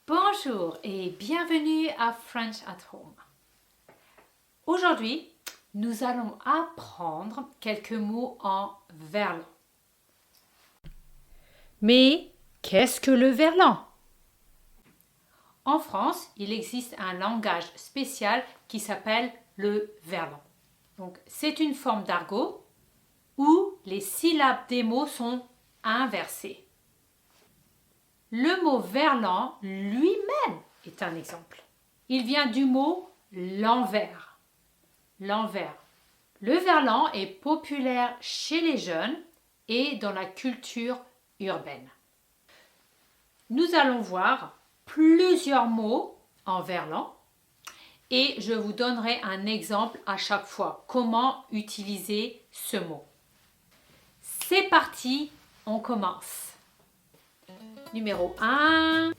Bonjour et bienvenue à French at Home. Aujourd'hui, nous allons apprendre quelques mots en verlan. Mais qu'est-ce que le verlan? En France, il existe un langage spécial qui s'appelle le verlan. Donc, c'est une forme d'argot où les syllabes des mots sont inversées. Le mot verlan lui-même est un exemple. Il vient du mot l'envers. L'envers. Le verlan est populaire chez les jeunes et dans la culture urbaine. Nous allons voir plusieurs mots en verlan et je vous donnerai un exemple à chaque fois. Comment utiliser ce mot. C'est parti, on commence. Numéro 1,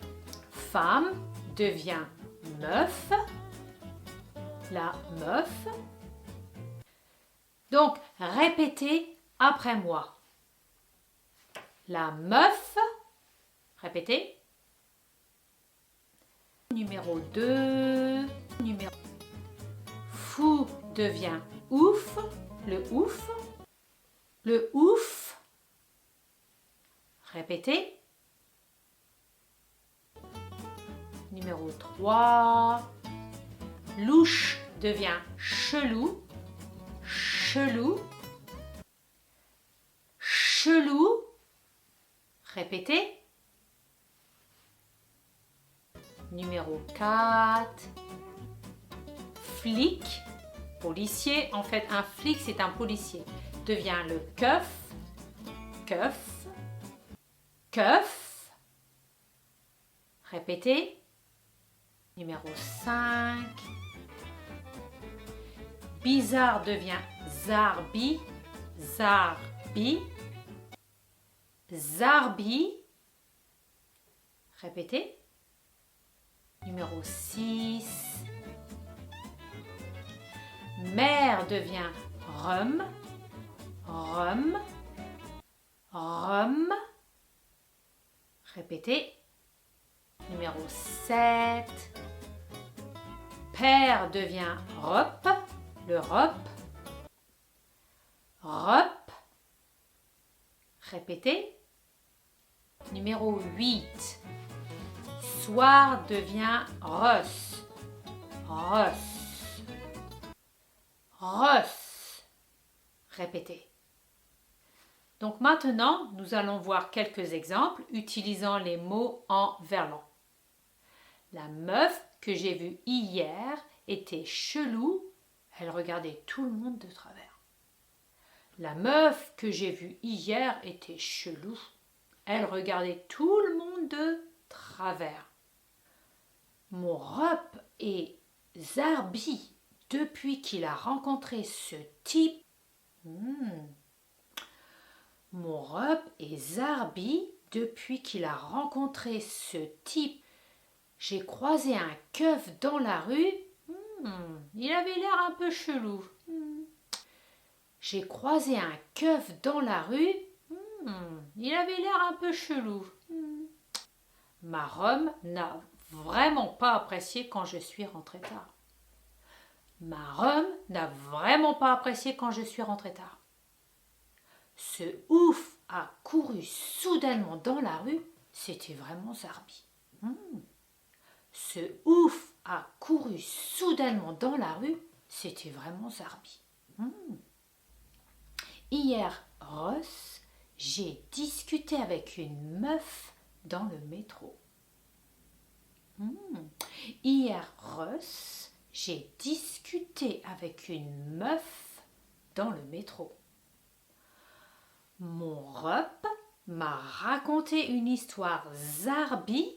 femme devient meuf. La meuf. Donc, répétez après moi. La meuf. Répétez. Numéro 2. Fou devient ouf. Le ouf. Le ouf. Répétez. Numéro 3. Louche devient chelou. Chelou. Chelou. Répétez. Numéro 4. Flic. Policier. En fait, un flic, c'est un policier. Devient le keuf. Keuf. Keuf. Répétez. Numéro 5. Bizarre devient zarbi. Zarbi. Zarbi. Répétez. Numéro 6. Mère devient rhum. Rhum. Rhum. Répétez. Numéro 7. Père devient rop. Le rop. Rop. Répétez. Numéro 8. Soir devient ross. Ross. Ross. Répétez. Donc maintenant, nous allons voir quelques exemples utilisant les mots en verlan. La meuf que j'ai vue hier était chelou. Elle regardait tout le monde de travers. La meuf que j'ai vue hier était chelou. Elle regardait tout le monde de travers. Mon rep est zarbi depuis qu'il a rencontré ce type. Mon rep est zarbi depuis qu'il a rencontré ce type. J'ai croisé un keuf dans la rue. Il avait l'air un peu chelou. J'ai croisé un keuf dans la rue. Il avait l'air un peu chelou. Ma rhum n'a vraiment pas apprécié quand je suis rentrée tard. Ma rhum n'a vraiment pas apprécié quand je suis rentrée tard. Ce ouf a couru soudainement dans la rue. C'était vraiment zarbi. Ce ouf a couru soudainement dans la rue. C'était vraiment zarbi. Hier, Ross, j'ai discuté avec une meuf dans le métro. Hier, Ross, j'ai discuté avec une meuf dans le métro. Mon rep m'a raconté une histoire zarbi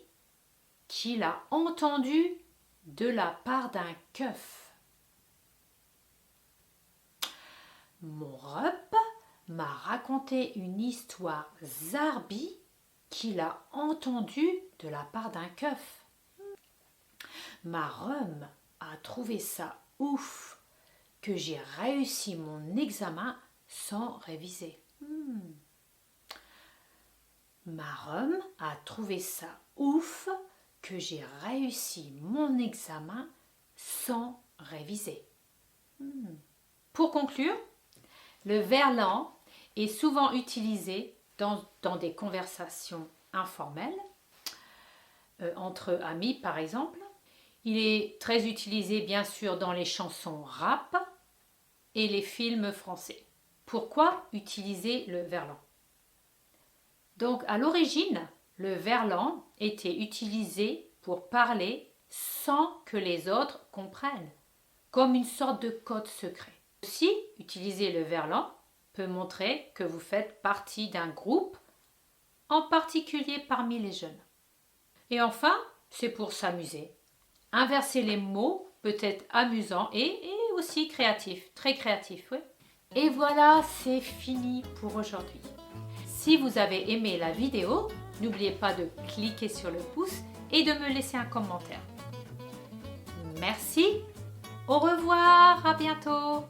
qu'il a entendue de la part d'un keuf. Mon rep m'a raconté une histoire zarbi qu'il a entendue de la part d'un keuf. Ma rhum a trouvé ça ouf que j'ai réussi mon examen sans réviser. Ma rhum a trouvé ça ouf que j'ai réussi mon examen sans réviser. Pour conclure, le verlan est souvent utilisé dans des conversations informelles, entre amis par exemple. Il est très utilisé bien sûr dans les chansons rap et les films français. Pourquoi utiliser le verlan? Donc à l'origine, le verlan était utilisé pour parler sans que les autres comprennent, comme une sorte de code secret. Aussi, utiliser le verlan peut montrer que vous faites partie d'un groupe, en particulier parmi les jeunes. Et enfin, c'est pour s'amuser. Inverser les mots peut être amusant et aussi créatif, très créatif, oui. Et voilà, c'est fini pour aujourd'hui. Si vous avez aimé la vidéo, n'oubliez pas de cliquer sur le pouce et de me laisser un commentaire. Merci, au revoir, à bientôt.